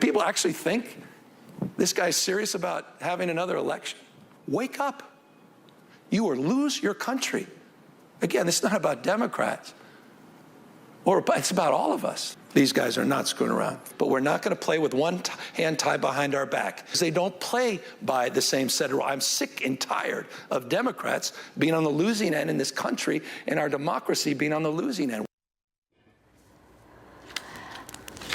people actually think this guy's serious about having another election? Wake up. You will lose your country. Again, it's not about Democrats, it's about all of us. These guys are not screwing around. But we're not going to play with one hand tied behind our back. They don't play by the same set of rules. I'm sick and tired of Democrats being on the losing end in this country and our democracy being on the losing end.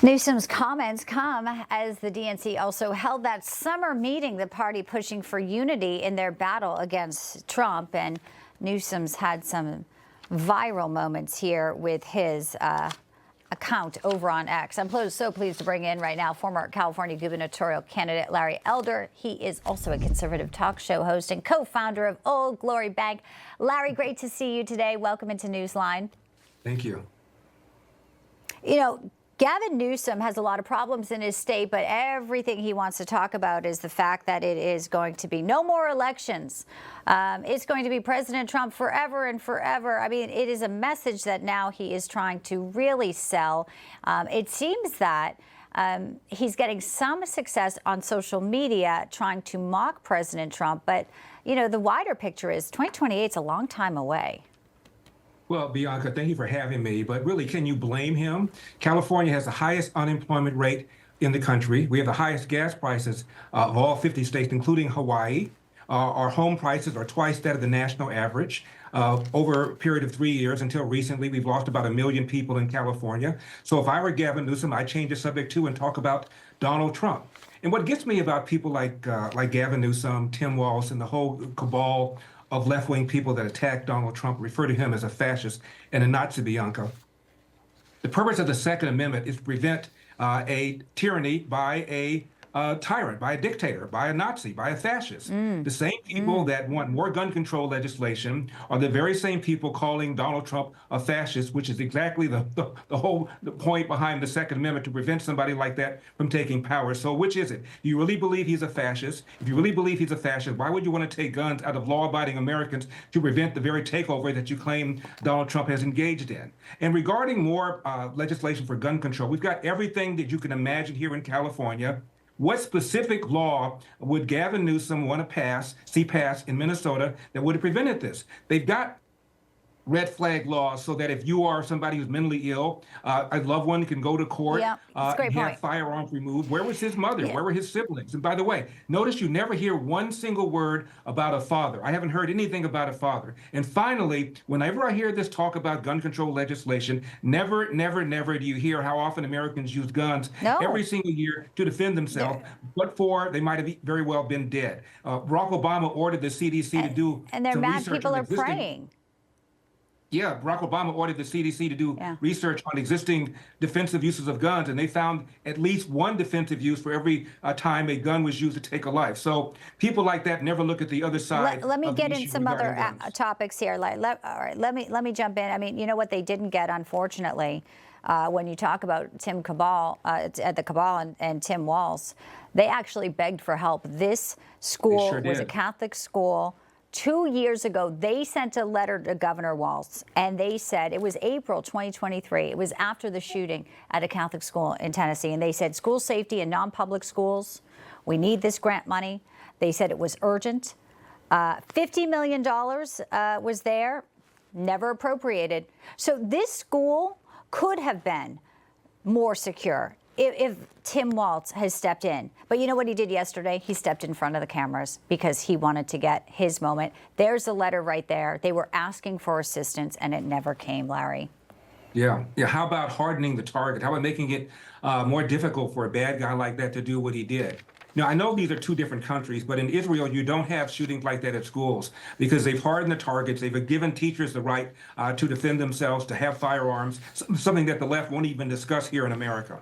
Newsom's comments come as the DNC also held that summer meeting, the party pushing for unity in their battle against Trump. And Newsom's had some viral moments here with his account over on X. I'm so pleased to bring in right now former California gubernatorial candidate Larry Elder. He is also a conservative talk show host and co-founder of Old Glory Bank. Larry, great to see you today. Welcome into Newsline. Thank you. You know, Gavin Newsom has a lot of problems in his state, but everything he wants to talk about is the fact that it is going to be no more elections. It's going to be President Trump forever and forever. I mean, it is a message that now he is trying to really sell. It seems that he's getting some success on social media trying to mock President Trump. But, you know, the wider picture is 2028 is a long time away. Well, Bianca, thank you for having me. But really, can you blame him? California has the highest unemployment rate in the country. We have the highest gas prices of all 50 states, including Hawaii. Our home prices are twice that of the national average. Over a period of 3 years, until recently, we've lost about 1 million people in California. So if I were Gavin Newsom, I'd change the subject too and talk about Donald Trump. And what gets me about people like Gavin Newsom, Tim Walz, and the whole cabal of left-wing people that attack Donald Trump, refer to him as a fascist and a Nazi, Bianca. The purpose of the Second Amendment is to prevent a tyranny by a tyrant, by a dictator, by a Nazi, by a fascist. The same people that want more gun control legislation are the very same people calling Donald Trump a fascist, which is exactly the whole point behind the Second Amendment, to prevent somebody like that from taking power. So which is it? Do you really believe he's a fascist? If you really believe he's a fascist, why would you want to take guns out of law-abiding Americans to prevent the very takeover that you claim Donald Trump has engaged in? And regarding more legislation for gun control, we've got everything that you can imagine here in California. What specific law would Gavin Newsom want to see passed in Minnesota that would have prevented this? They've got red flag laws so that if you are somebody who's mentally ill, a loved one can go to court and have firearms removed. Where was his mother? Where were his siblings? And by the way, notice you never hear one single word about a father. I haven't heard anything about a father. And finally, whenever I hear this talk about gun control legislation, never do you hear how often Americans use guns every single year to defend themselves. But they might have very well been dead. Barack Obama ordered the CDC to do and they're mad people are praying. Yeah, Barack Obama ordered the CDC to do research on existing defensive uses of guns, and they found at least one defensive use for every time a gun was used to take a life. So people like that never look at the other side. Let me get in some other topics here. Let me jump in. I mean, you know what they didn't get, unfortunately, when you talk about Tim Cabal at the Cabal and Tim Walz, they actually begged for help. This school was a Catholic school. 2 years ago, they sent a letter to Governor Walz, and they said, it was April 2023. It was after the shooting at a Catholic school in Tennessee. And they said, school safety in non-public schools, we need this grant money. They said it was urgent. $50 million was there, never appropriated. So this school could have been more secure if Tim Walz has stepped in. But you know what he did yesterday? He stepped in front of the cameras because he wanted to get his moment. There's the letter right there. They were asking for assistance, and it never came, Larry. Yeah. How about hardening the target? How about making it more difficult for a bad guy like that to do what he did? Now, I know these are two different countries, but in Israel, you don't have shootings like that at schools because they've hardened the targets. They've given teachers the right to defend themselves, to have firearms, something that the left won't even discuss here in America.